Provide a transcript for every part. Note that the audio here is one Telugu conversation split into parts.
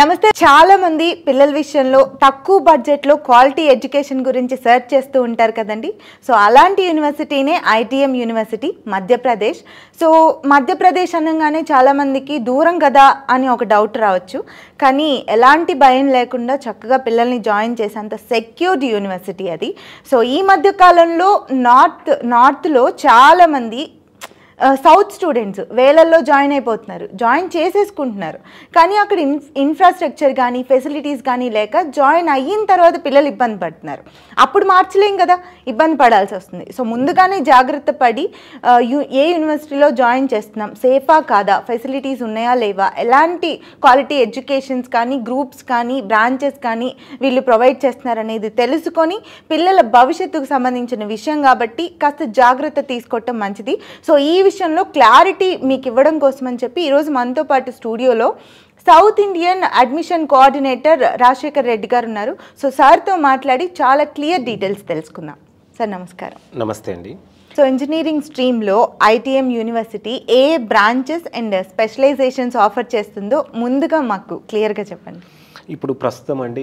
నమస్తే. చాలా మంది పిల్లల విషయంలో తక్కువ బడ్జెట్లో క్వాలిటీ ఎడ్యుకేషన్ గురించి సెర్చ్ చేస్తూ ఉంటారు కదండి. సో అలాంటి యూనివర్సిటీనే ITM university Madhya Pradesh. So Madhya Pradesh అనగానే చాలామందికి దూరం కదా అని ఒక డౌట్ రావచ్చు. కానీ ఎలాంటి భయం లేకుండా చక్కగా పిల్లల్ని జాయిన్ చేసేంత సెక్యూర్డ్ యూనివర్సిటీ అది. సో ఈ మధ్య కాలంలో నార్త్లో చాలామంది సౌత్ స్టూడెంట్స్ వేలల్లో జాయిన్ అయిపోతున్నారు, జాయిన్ చేసేసుకుంటున్నారు. కానీ అక్కడ ఇన్ఫ్రాస్ట్రక్చర్ కానీ ఫెసిలిటీస్ కానీ లేక జాయిన్ అయిన తర్వాత పిల్లలు ఇబ్బంది పడుతున్నారు. అప్పుడు మార్చలేం కదా, ఇబ్బంది పడాల్సి వస్తుంది. సో ముందుగానే జాగ్రత్త పడి ఏ యూనివర్సిటీలో జాయిన్ చేస్తున్నాం, సేఫా కాదా, ఫెసిలిటీస్ ఉన్నాయా లేవా, ఎలాంటి క్వాలిటీ ఎడ్యుకేషన్స్ కానీ గ్రూప్స్ కానీ బ్రాంచెస్ కానీ వీళ్ళు ప్రొవైడ్ చేస్తున్నారు అనేది తెలుసుకొని పిల్లల భవిష్యత్తుకు సంబంధించిన విషయం కాబట్టి కాస్త జాగ్రత్త తీసుకోవటం మంచిది. సో ఈ విషయంలో క్లారిటీ మీకు ఇవ్వడం కోసం అని చెప్పి ఈరోజు మనతో పాటు స్టూడియోలో south Indian admission coordinator Rajasekhar Reddy గారు ఉన్నారు. సో సార్తో మాట్లాడి చాలా క్లియర్ డీటెయిల్స్ తెలుసుకుందాం. సార్ నమస్కారం. నమస్తే అండి. సో ఇంజనీరింగ్ స్ట్రీమ్లో ఐటీఎం యూనివర్సిటీ ఏ బ్రాంచెస్ అండ్ స్పెషలైజేషన్స్ ఆఫర్ చేస్తుందో ముందుగా మాకు క్లియర్గా చెప్పండి. ఇప్పుడు ప్రస్తుతం అండి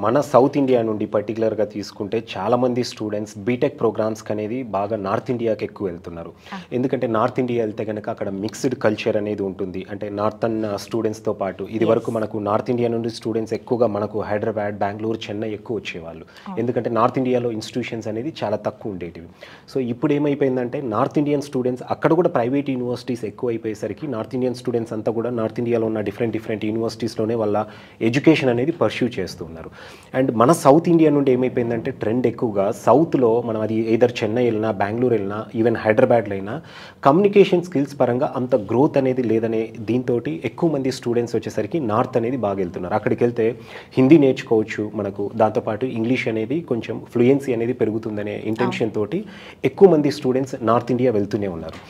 మన సౌత్ ఇండియా నుండి పర్టికులర్గా తీసుకుంటే చాలామంది స్టూడెంట్స్ బీటెక్ ప్రోగ్రామ్స్కి అనేది బాగా నార్త్ ఇండియాకి ఎక్కువ వెళ్తున్నారు. ఎందుకంటే నార్త్ ఇండియా వెళ్తే కనుక అక్కడ మిక్స్డ్ కల్చర్ అనేది ఉంటుంది. అంటే నార్థన్ స్టూడెంట్స్తో పాటు ఇది వరకు మనకు నార్త్ ఇండియా నుండి స్టూడెంట్స్ ఎక్కువగా మనకు హైదరాబాద్, బెంగళూరు, చెన్నై ఎక్కువ వచ్చేవాళ్ళు. ఎందుకంటే నార్త్ ఇండియాలో ఇన్స్టిట్యూషన్స్ అనేది చాలా తక్కువ ఉండేటివి. సో ఇప్పుడు ఏమైపోయిందంటే నార్త్ ఇండియన్ స్టూడెంట్స్ అక్కడ కూడా ప్రైవేట్ యూనివర్సిటీస్ ఎక్కువ అయిపోయేసరికి నార్త్ ఇండియన్ స్టూడెంట్స్ అంతా కూడా నార్త్ ఇండియాలో ఉన్న డిఫరెంట్ యూనివర్సిటీస్లోనే వాళ్ళ ఎడ్యుకేషన్ అనేది పర్స్యూ చేస్తున్నారు. అండ్ మన సౌత్ ఇండియా నుండి ఏమైపోయిందంటే ట్రెండ్ ఎక్కువగా సౌత్లో మనం అది ఏదర్ చెన్నై వెళ్ళినా, బెంగళూరు వెళ్ళినా, ఈవెన్ హైదరాబాద్లో అయినా కమ్యూనికేషన్ స్కిల్స్ పరంగా అంత గ్రోత్ అనేది లేదనే దీంతో ఎక్కువ మంది స్టూడెంట్స్ వచ్చేసరికి నార్త్ అనేది బాగా వెళ్తున్నారు. అక్కడికి వెళ్తే హిందీ నేర్చుకోవచ్చు మనకు, దాంతోపాటు ఇంగ్లీష్ అనేది కొంచెం ఫ్లూయెన్సీ అనేది పెరుగుతుందనే ఇంటెన్షన్ తోటి ఎక్కువ మంది స్టూడెంట్స్ నార్త్ ఇండియా వెళ్తూనే ఉన్నారు.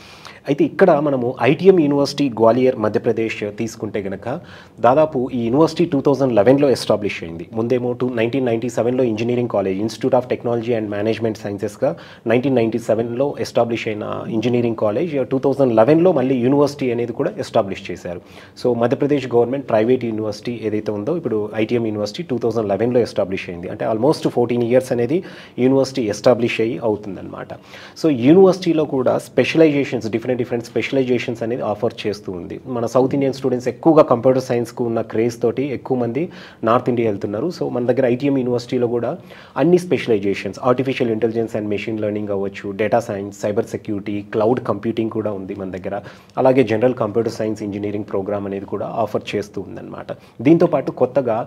అయితే ఇక్కడ మనము ఐటీఎం యూనివర్సిటీ గ్వాలియర్ మధ్యప్రదేశ్ తీసుకుంటే కనుక దాదాపు ఈ యూనివర్సిటీ 2011లో ఎస్టాబ్లిష్ అయింది. ముందేమో 1997లో engineering college, institute of technology and management సైన్సెస్గా 1997లో ఎస్టాబ్లిష్ అయిన ఇంజనీరింగ్ కాలేజ్ 2011లో మళ్ళీ యూనివర్సిటీ అనేది కూడా ఎస్టాబ్లిష్ చేశారు. So Madhya Pradesh government private university ఏదైతే ఉందో ఇప్పుడు ఐటీఎం యూనివర్సిటీ 2011లో ఎస్టాబ్లిష్ అయింది. అంటే ఆల్మోస్ట్ 14 years అనేది యూనివర్సిటీ ఎస్టాబ్లిష్ అయ్యి అవుతుందన్నమాట. సో యూనివర్సిటీలో కూడా స్పెషలైజేషన్స్ డిఫరెంట్ స్పెషలైజేషన్స్ అనేది ఆఫర్ చేస్తూ ఉంది. మన సౌత్ ఇండియన్ స్టూడెంట్స్ ఎక్కువగా కంప్యూటర్ సైన్స్కు ఉన్న క్రేజ్ తోటి ఎక్కువ మంది నార్త్ ఇండియా వెళ్తున్నారు. సో మన దగ్గర ఐటీఎం యూనివర్సిటీలో కూడా అన్ని specialisations, artificial intelligence and machine learning అవ్వచ్చు, data science, cyber security, cloud computing కూడా ఉంది మన దగ్గర. అలాగే general computer science engineering programme అనేది కూడా ఆఫర్ చేస్తూ ఉందన్నమాట. దీంతోపాటు కొత్తగా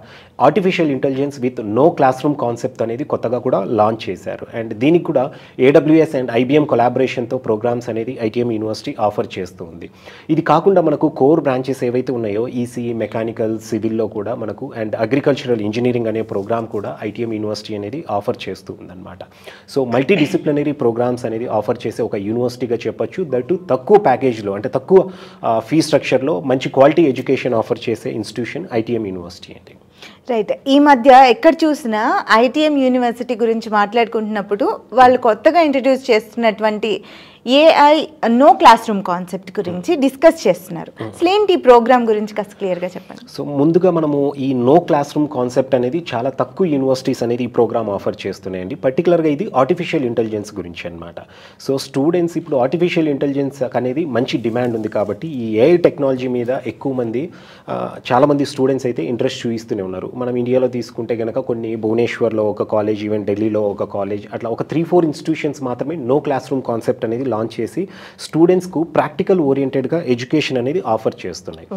artificial intelligence with no class room concept అనేది కొత్తగా కూడా లాంచ్ చేశారు. అండ్ దీనికి కూడా AWS అండ్ IBM కొలాబరేషన్తో ప్రోగ్రామ్స్ అనేది ఐటీఎం యూనివర్సిటీ ఆఫర్ చేస్తూ ఉంది. ఇది కాకుండా మనకు కోర్ బ్రాంచెస్ ఏవైతే ఉన్నాయో ఈసీఈ, మెకానికల్, సివిల్లో కూడా మనకు అండ్ అగ్రికల్చరల్ ఇంజనీరింగ్ అనే ప్రోగ్రామ్ కూడా ఐటీఎం యూనివర్సిటీ అనేది ఆఫర్ చేస్తూ ఉందన్నమాట. సో మల్టీ డిసిప్లినరీ ప్రోగ్రామ్స్ అనేది ఆఫర్ చేసే ఒక యూనివర్సిటీగా చెప్పొచ్చు. దట్టు తక్కువ ప్యాకేజ్లో, అంటే తక్కువ ఫీ స్ట్రక్చర్లో మంచి క్వాలిటీ ఎడ్యుకేషన్ ఆఫర్ చేసే ఇన్స్టిట్యూషన్ ఐటీఎం యూనివర్సిటీ అండి. రైట్. ఈ మధ్య ఎక్కడ చూసినా ఐటీఎం యూనివర్సిటీ గురించి మాట్లాడుకుంటున్నప్పుడు వాళ్ళు కొత్తగా ఇంట్రడ్యూస్ చేస్తున్నటువంటి AI no class room concept గురించి డిస్కస్ చేస్తున్నారు. అసలు ఏంటి ఈ ప్రోగ్రామ్ గురించి కాస్త క్లియర్గా చెప్పండి. సో ముందుగా మనము ఈ నో క్లాస్ రూమ్ కాన్సెప్ట్ అనేది చాలా తక్కువ యూనివర్సిటీస్ అనేది ఈ ప్రోగ్రామ్ ఆఫర్ చేస్తున్నాయండి. పర్టికులర్గా ఇది ఆర్టిఫిషియల్ ఇంటెలిజెన్స్ గురించి అనమాట. సో స్టూడెంట్స్ ఇప్పుడు ఆర్టిఫిషియల్ ఇంటెలిజెన్స్ అనేది మంచి డిమాండ్ ఉంది కాబట్టి ఈ AI టెక్నాలజీ మీద ఎక్కువ మంది చాలామంది స్టూడెంట్స్ అయితే ఇంట్రెస్ట్ చూపిస్తూనే ఉన్నారు. మనం ఇండియాలో తీసుకుంటే కనుక కొన్ని భువనేశ్వర్లో ఒక కాలేజ్, ఈవెన్ ఢిల్లీలో ఒక కాలేజ్, అట్లా ఒక 3-4 ఇన్స్టిట్యూషన్స్ మాత్రమే నో క్లాస్ రూమ్ కాన్సెప్ట్ అనేది లాంచ్ చేసి స్టూడెంట్స్కు ప్రాక్టికల్ ఓరియంటెడ్గా ఎడ్యుకేషన్ అనేది ఆఫర్ చేస్తున్నాయి.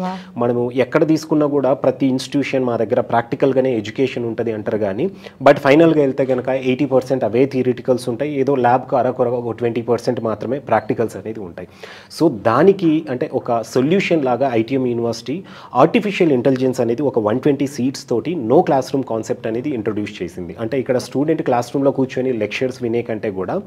మనము ఎక్కడ తీసుకున్నా కూడా ప్రతి ఇన్స్టిట్యూషన్ మా దగ్గర ప్రాక్టికల్గానే ఎడ్యుకేషన్ ఉంటుంది అంటారు. కానీ బట్ ఫైనల్గా వెళ్తే కనుక 80% అవే థియరిటికల్స్ ఉంటాయి. ఏదో ల్యాబ్కు అరకొరగా ఒక 20% మాత్రమే ప్రాక్టికల్స్ అనేది ఉంటాయి. సో దానికి అంటే ఒక సొల్యూషన్ లాగా ఐటీఎం యూనివర్సిటీ ఆర్టిఫిషియల్ ఇంటెలిజెన్స్ అనేది ఒక 120 సీట్స్ తోటి నో క్లాస్ రూమ్ కాన్సెప్ట్ అనేది ఇంట్రొడ్యూస్ చేసింది. అంటే ఇక్కడ స్టూడెంట్ క్లాస్ రూమ్లో కూర్చొని లెక్చర్స్ వినే కంటే కూడా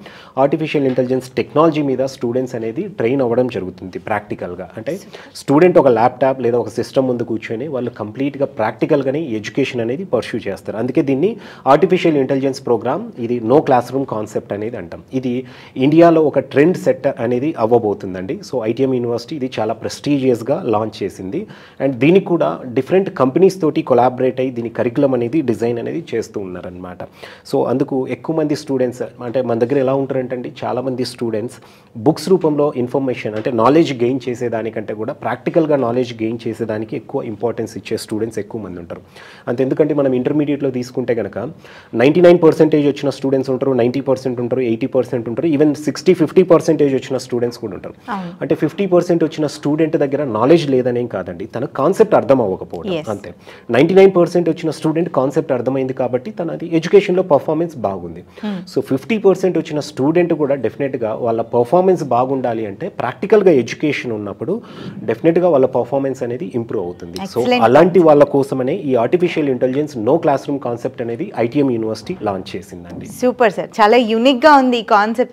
ఆర్టిఫిషియల్ ఇంటెలిజెన్స్ టెక్నాలజీ టెక్నాలజీ మీద స్టూడెంట్స్ అనేది ట్రైన్ అవ్వడం జరుగుతుంది ప్రాక్టికల్గా. అంటే స్టూడెంట్ ఒక ల్యాప్టాప్ లేదా ఒక సిస్టమ్ ముందు కూర్చొని వాళ్ళు కంప్లీట్గా ప్రాక్టికల్గానే ఎడ్యుకేషన్ అనేది పర్స్యూ చేస్తారు. అందుకే దీన్ని ఆర్టిఫిషియల్ ఇంటెలిజెన్స్ ప్రోగ్రామ్, ఇది నో క్లాస్ రూమ్ కాన్సెప్ట్ అనేది అంటాం. ఇది ఇండియాలో ఒక ట్రెండ్ సెట్ అనేది అవ్వబోతుందండి. సో ఐటీఎం యూనివర్సిటీ ఇది చాలా ప్రెస్టీజియస్గా లాంచ్ చేసింది. అండ్ దీనికి కూడా డిఫరెంట్ కంపెనీస్ తోటి కొలాబరేట్ అయ్యి దీని కరికులం అనేది డిజైన్ అనేది చేస్తూ ఉన్నారనమాట. సో అందుకు ఎక్కువ మంది స్టూడెంట్స్ అంటే మన దగ్గర ఎలా ఉంటారంటే చాలామంది స్టూడెంట్స్ బుక్స్ రూపంలో ఇన్ఫర్మేషన్ అంటే నాలెడ్జ్ గెయిన్ చేసేదానికంటే కూడా ప్రాక్టికల్గా నాలెడ్జ్ గెయిన్ చేసేదానికి ఎక్కువ ఇంపార్టెన్స్ ఇచ్చే స్టూడెంట్స్ ఎక్కువ మంది ఉంటారు. అంతే ఎందుకంటే మనం ఇంటర్మీడియట్లో తీసుకుంటే కనుక 99% వచ్చిన స్టూడెంట్స్ ఉంటారు, 90% ఉంటారు, 80% ఉంటారు, ఈవెన్ 60-50% వచ్చిన స్టూడెంట్స్ కూడా ఉంటారు. అంటే 50% వచ్చిన స్టూడెంట్ దగ్గర నాలెడ్జ్ లేదనేం కాదండి, తన కాన్సెప్ట్ అర్థం అవ్వకపోవడం అంతే. 99% వచ్చిన స్టూడెంట్ కాన్సెప్ట్ అర్థమైంది కాబట్టి తనది ఎడ్యుకేషన్లో పర్ఫార్మెన్స్ బాగుంది. సో 50% వచ్చిన స్టూడెంట్ కూడా డెఫినెట్గా వాళ్ళ పర్ఫార్మెన్స్ బాగుండాలి అంటే ప్రాక్టికల్గా ఎడ్యుకేషన్ ఉన్నప్పుడు డెఫినెట్గా వాళ్ళ పర్ఫార్మెన్స్ అనేది ఇంప్రూవ్ అవుతుంది. సో అలాంటి వాళ్ళ కోసమనే ఈ artificial intelligence no class room concept అనేది ఐటీఎం యూనివర్సిటీ లాంచ్ చేసిందండి. సూపర్ సార్, చాలా యూనిక్గా ఉంది ఈ కాన్సెప్ట్.